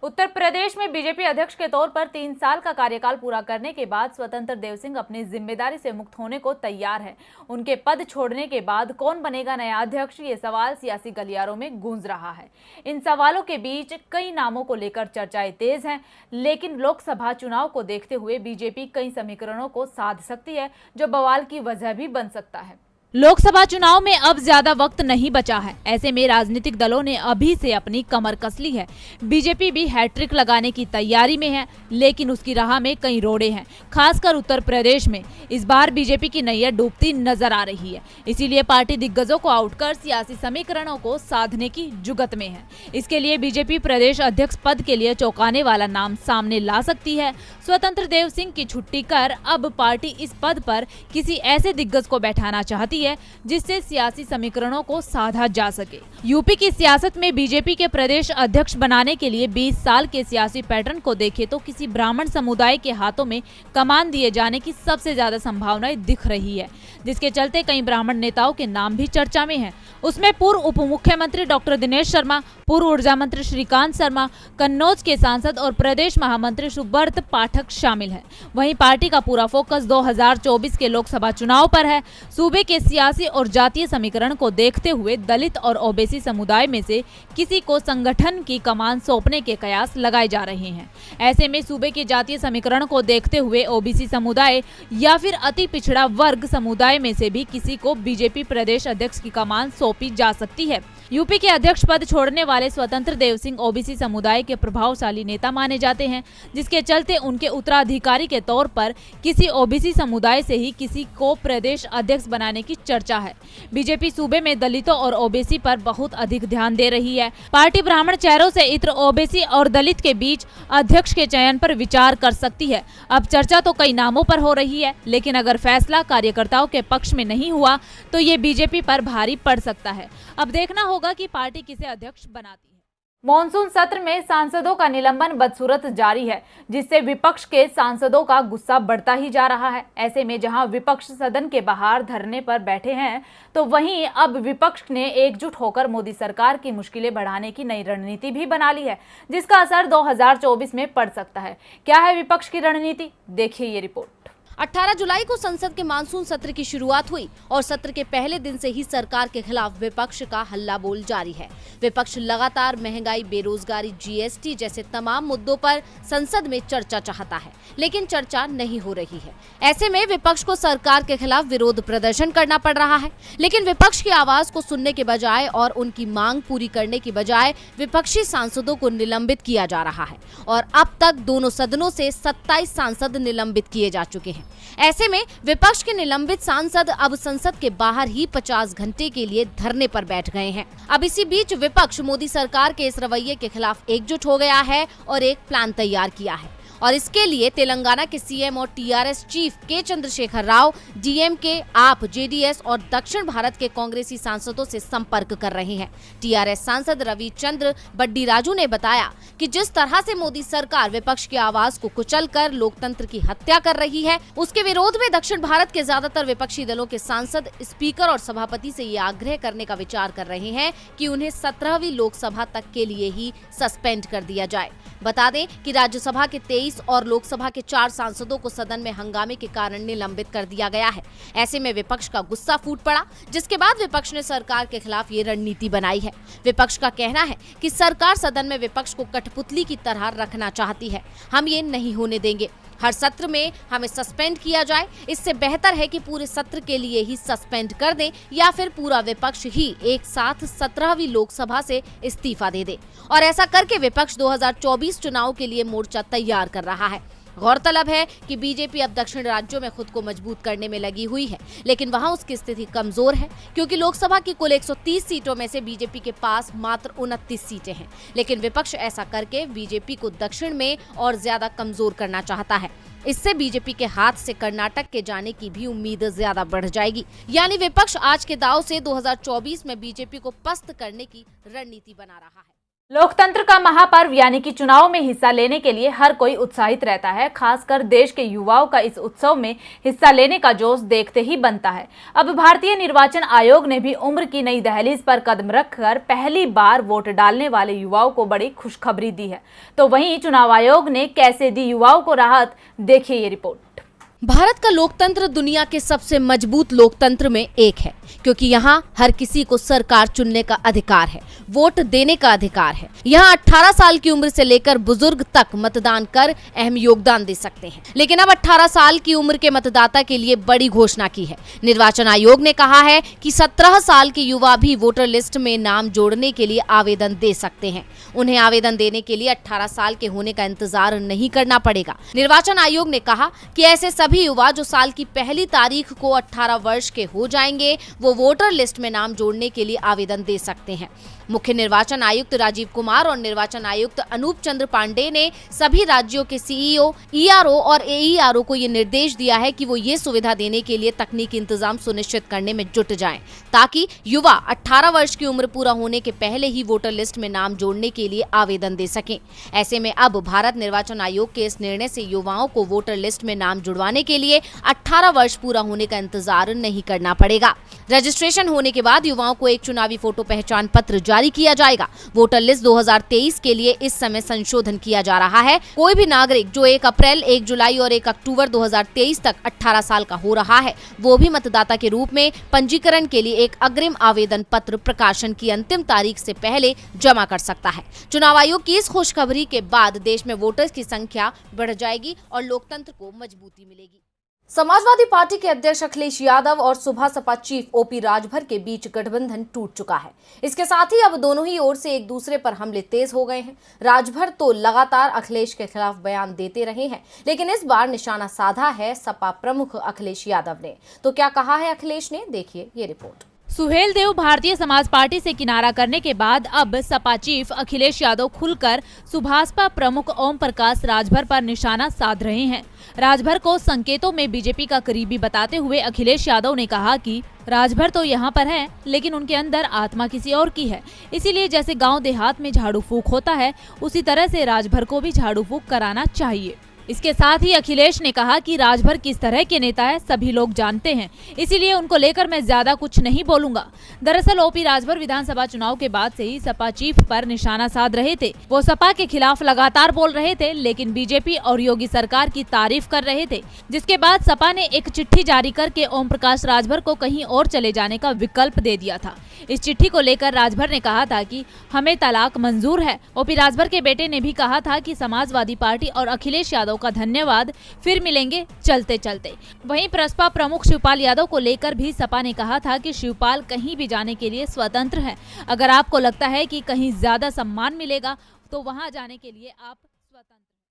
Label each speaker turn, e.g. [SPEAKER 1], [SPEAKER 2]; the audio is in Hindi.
[SPEAKER 1] उत्तर प्रदेश में बीजेपी अध्यक्ष के तौर पर 3 साल का कार्यकाल पूरा करने के बाद स्वतंत्र देव सिंह अपनी जिम्मेदारी से मुक्त होने को तैयार है। उनके पद छोड़ने के बाद कौन बनेगा नया अध्यक्ष, ये सवाल सियासी गलियारों में गूंज रहा है। इन सवालों के बीच कई नामों को लेकर चर्चाएं तेज हैं, लेकिन लोकसभा चुनाव को देखते हुए बीजेपी कई समीकरणों को साध सकती है, जो बवाल की वजह भी बन सकता है। लोकसभा चुनाव में अब ज्यादा वक्त नहीं बचा है। ऐसे में राजनीतिक दलों ने अभी से अपनी कमर कस ली है। बीजेपी भी हैट्रिक लगाने की तैयारी में है, लेकिन उसकी राह में कई रोड़े हैं। खासकर उत्तर प्रदेश में इस बार बीजेपी की नैया डूबती नजर आ रही है। इसीलिए पार्टी दिग्गजों को आउट कर सियासी समीकरणों को साधने की जुगत में है। इसके लिए बीजेपी प्रदेश अध्यक्ष पद के लिए चौंकाने वाला नाम सामने ला सकती है। स्वतंत्र देव सिंह की छुट्टी कर अब पार्टी इस पद पर किसी ऐसे दिग्गज को बैठाना चाहती है जिससे सियासी समीकरणों को साधा जा सके। यूपी की सियासत में बीजेपी के प्रदेश अध्यक्ष बनाने के लिए 20 साल के सियासी पैटर्न को देखें तो किसी ब्राह्मण समुदाय के हाथों में कमान दिए जाने की सबसे ज्यादा संभावनाएं दिख रही है, जिसके चलते कई ब्राह्मण नेताओं के नाम भी चर्चा में हैं। उसमें पूर्व उप मुख्यमंत्री डॉक्टर दिनेश शर्मा, पूर्व ऊर्जा मंत्री श्रीकांत शर्मा, कन्नौज के सांसद और प्रदेश महामंत्री सुब्रत पाठक शामिल हैं। वहीं पार्टी का पूरा फोकस 2024 के लोकसभा चुनाव पर है। सूबे के सियासी और जातीय समीकरण को देखते हुए दलित और ओबीसी समुदाय में से किसी को संगठन की कमान सौंपने के कयास लगाए जा रहे हैं। ऐसे में सूबे के जातीय समीकरण को देखते हुए ओबीसी समुदाय या फिर अति पिछड़ा वर्ग समुदाय में से भी किसी को बीजेपी प्रदेश अध्यक्ष की कमान सौंपी जा सकती है। यूपी के अध्यक्ष पद छोड़ने वाले स्वतंत्र देव सिंह ओबीसी समुदाय के प्रभावशाली नेता माने जाते हैं, जिसके चलते उनके उत्तराधिकारी के तौर पर किसी ओबीसी समुदाय से ही किसी को प्रदेश अध्यक्ष बनाने की चर्चा है। बीजेपी सूबे में दलितों और ओबीसी पर बहुत अधिक ध्यान दे रही है। पार्टी ब्राह्मण चेहरों से इत्र ओबीसी और दलित के बीच अध्यक्ष के चयन पर विचार कर सकती है। अब चर्चा तो कई नामों पर हो रही है, लेकिन अगर फैसला कार्यकर्ताओं के पक्ष में नहीं हुआ तो ये बीजेपी पर भारी पड़ सकता है। अब देखना होगा कि पार्टी किसे अध्यक्ष बनाती है। मॉनसून सत्र में सांसदों का निलंबन बदसूरत जारी है, जिससे विपक्ष के सांसदों का गुस्सा बढ़ता ही जा रहा है। ऐसे में जहां विपक्ष सदन के बाहर धरने पर बैठे हैं, तो वहीं अब विपक्ष ने एकजुट होकर मोदी सरकार की मुश्किलें बढ़ाने की नई रणनीति भी बना ली है, जिसका असर 2024 में पड़ सकता है। क्या है विपक्ष की रणनीति, देखिए ये रिपोर्ट।
[SPEAKER 2] 18 जुलाई को संसद के मानसून सत्र की शुरुआत हुई और सत्र के पहले दिन से ही सरकार के खिलाफ विपक्ष का हल्ला बोल जारी है। विपक्ष लगातार महंगाई, बेरोजगारी, जीएसटी जैसे तमाम मुद्दों पर संसद में चर्चा चाहता है, लेकिन चर्चा नहीं हो रही है। ऐसे में विपक्ष को सरकार के खिलाफ विरोध प्रदर्शन करना पड़ रहा है, लेकिन विपक्ष की आवाज को सुनने के बजाय और उनकी मांग पूरी करने की बजाय विपक्षी सांसदों को निलंबित किया जा रहा है और अब तक दोनों सदनों से 27 सांसद निलंबित किए जा चुके हैं। ऐसे में विपक्ष के निलंबित सांसद अब संसद के बाहर ही 50 घंटे के लिए धरने पर बैठ गए हैं। अब इसी बीच विपक्ष मोदी सरकार के इस रवैये के खिलाफ एकजुट हो गया है और एक प्लान तैयार किया है और इसके लिए तेलंगाना के सीएम और टीआरएस चीफ के चंद्रशेखर राव, डीएमके, आप, जेडीएस और दक्षिण भारत के कांग्रेसी सांसदों से संपर्क कर रहे हैं। टीआरएस सांसद रविचंद्र बड्डी राजू ने बताया कि जिस तरह से मोदी सरकार विपक्ष की आवाज को कुचलकर लोकतंत्र की हत्या कर रही है, उसके विरोध में दक्षिण भारत के ज्यादातर विपक्षी दलों के सांसद स्पीकर और सभापति से ये आग्रह करने का विचार कर रहे हैं कि उन्हें 17वीं लोकसभा तक के लिए ही सस्पेंड कर दिया जाए। बता दें कि राज्यसभा के 23 और लोकसभा के 4 सांसदों को सदन में हंगामे के कारण निलंबित कर दिया गया है। ऐसे में विपक्ष का गुस्सा फूट पड़ा, जिसके बाद विपक्ष ने सरकार के खिलाफ ये रणनीति बनाई है। विपक्ष का कहना है कि सरकार सदन में विपक्ष को कठपुतली की तरह रखना चाहती है। हम ये नहीं होने देंगे। हर सत्र में हमें सस्पेंड किया जाए। इससे बेहतर है कि पूरे सत्र के लिए ही सस्पेंड कर दें या फिर पूरा विपक्ष ही एक साथ 17वीं लोकसभा से इस्तीफा दे दे। और ऐसा करके विपक्ष 2024 चुनाव के लिए मोर्चा तैयार कर रहा है। गौरतलब है कि बीजेपी अब दक्षिण राज्यों में खुद को मजबूत करने में लगी हुई है, लेकिन वहां उसकी स्थिति कमजोर है, क्योंकि लोकसभा की कुल 130 सीटों में से बीजेपी के पास मात्र 29 सीटें हैं। लेकिन विपक्ष ऐसा करके बीजेपी को दक्षिण में और ज्यादा कमजोर करना चाहता है। इससे बीजेपी के हाथ से कर्नाटक के जाने की भी उम्मीद ज्यादा बढ़ जाएगी। यानी विपक्ष आज के दांव से 2024 में बीजेपी को पस्त करने की रणनीति बना रहा है।
[SPEAKER 1] लोकतंत्र का महापर्व यानी कि चुनाव में हिस्सा लेने के लिए हर कोई उत्साहित रहता है। खासकर देश के युवाओं का इस उत्सव में हिस्सा लेने का जोश देखते ही बनता है। अब भारतीय निर्वाचन आयोग ने भी उम्र की नई दहलीज पर कदम रखकर पहली बार वोट डालने वाले युवाओं को बड़ी खुशखबरी दी है। तो वहीं चुनाव आयोग ने कैसे दी युवाओं को राहत, देखिए ये रिपोर्ट।
[SPEAKER 2] भारत का लोकतंत्र दुनिया के सबसे मजबूत लोकतंत्र में एक है, क्योंकि यहाँ हर किसी को सरकार चुनने का अधिकार है, वोट देने का अधिकार है। यहाँ 18 साल की उम्र से लेकर बुजुर्ग तक मतदान कर अहम योगदान दे सकते हैं। लेकिन अब 18 साल की उम्र के मतदाता के लिए बड़ी घोषणा की है। निर्वाचन आयोग ने कहा है कि 17 साल के युवा भी वोटर लिस्ट में नाम जोड़ने के लिए आवेदन दे सकते हैं। उन्हें आवेदन देने के लिए 18 साल के होने का इंतजार नहीं करना पड़ेगा। निर्वाचन आयोग ने कहा कि ऐसे सभी युवा जो साल की पहली तारीख को 18 वर्ष के हो जाएंगे, वो वोटर लिस्ट में नाम जोड़ने के लिए आवेदन दे सकते हैं। मुख्य निर्वाचन आयुक्त राजीव कुमार और निर्वाचन आयुक्त अनूप चंद्र पांडे ने सभी राज्यों के सीईओ, ईआरओ और एईआरओ को ये निर्देश दिया है कि वो ये सुविधा देने के लिए तकनीकी इंतजाम सुनिश्चित करने में जुट जाएं, ताकि युवा 18 वर्ष की उम्र पूरा होने के पहले ही वोटर लिस्ट में नाम जोड़ने के लिए आवेदन दे सकें। ऐसे में अब भारत निर्वाचन आयोग के इस निर्णय से युवाओं को वोटर लिस्ट में नाम जुड़वाने के लिए 18 वर्ष पूरा होने का इंतजार नहीं करना पड़ेगा। रजिस्ट्रेशन होने के बाद युवाओं को एक चुनावी फोटो पहचान पत्र जारी किया जाएगा। वोटर लिस्ट 2023 के लिए इस समय संशोधन किया जा रहा है। कोई भी नागरिक जो 1 अप्रैल, 1 जुलाई और 1 अक्टूबर 2023 तक 18 साल का हो रहा है, वो भी मतदाता के रूप में पंजीकरण के लिए एक अग्रिम आवेदन पत्र प्रकाशन की अंतिम तारीख से पहले जमा कर सकता है। चुनाव आयोग की इस खुशखबरी के बाद देश में वोटर्स की संख्या बढ़ जाएगी और लोकतंत्र को मजबूती मिलेगी। समाजवादी पार्टी के अध्यक्ष अखिलेश यादव और सुबह सपा चीफ ओपी राजभर के बीच गठबंधन टूट चुका है। इसके साथ ही अब दोनों ही ओर से एक दूसरे पर हमले तेज हो गए हैं। राजभर तो लगातार अखिलेश के खिलाफ बयान देते रहे हैं, लेकिन इस बार निशाना साधा है सपा प्रमुख अखिलेश यादव ने। तो क्या कहा है अखिलेश ने, देखिए ये रिपोर्ट।
[SPEAKER 1] सुहेलदेव भारतीय समाज पार्टी से किनारा करने के बाद अब सपा चीफ अखिलेश यादव खुलकर सुभाषपा प्रमुख ओम प्रकाश राजभर पर निशाना साध रहे हैं। राजभर को संकेतों में बीजेपी का करीबी बताते हुए अखिलेश यादव ने कहा कि राजभर तो यहाँ पर है, लेकिन उनके अंदर आत्मा किसी और की है। इसीलिए जैसे गांव देहात में झाड़ू फूंक होता है, उसी तरह से राजभर को भी झाड़ू फूंक कराना चाहिए। इसके साथ ही अखिलेश ने कहा कि राजभर किस तरह के नेता है सभी लोग जानते हैं, इसीलिए उनको लेकर मैं ज्यादा कुछ नहीं बोलूंगा। दरअसल ओपी राजभर विधानसभा चुनाव के बाद से ही सपा चीफ पर निशाना साध रहे थे। वो सपा के खिलाफ लगातार बोल रहे थे, लेकिन बीजेपी और योगी सरकार की तारीफ कर रहे थे, जिसके बाद सपा ने एक चिट्ठी जारी करके ओम प्रकाश राजभर को कहीं और चले जाने का विकल्प दे दिया था। इस चिट्ठी को लेकर राजभर ने कहा था कि हमें तलाक मंजूर है। ओपी राजभर के बेटे ने भी कहा था कि समाजवादी पार्टी और अखिलेश यादव का धन्यवाद, फिर मिलेंगे चलते चलते। वहीं प्रसपा प्रमुख शिवपाल यादव को लेकर भी सपा ने कहा था कि शिवपाल कहीं भी जाने के लिए स्वतंत्र है। अगर आपको लगता है कि कहीं ज्यादा सम्मान मिलेगा तो वहां जाने के लिए आप स्वतंत्र।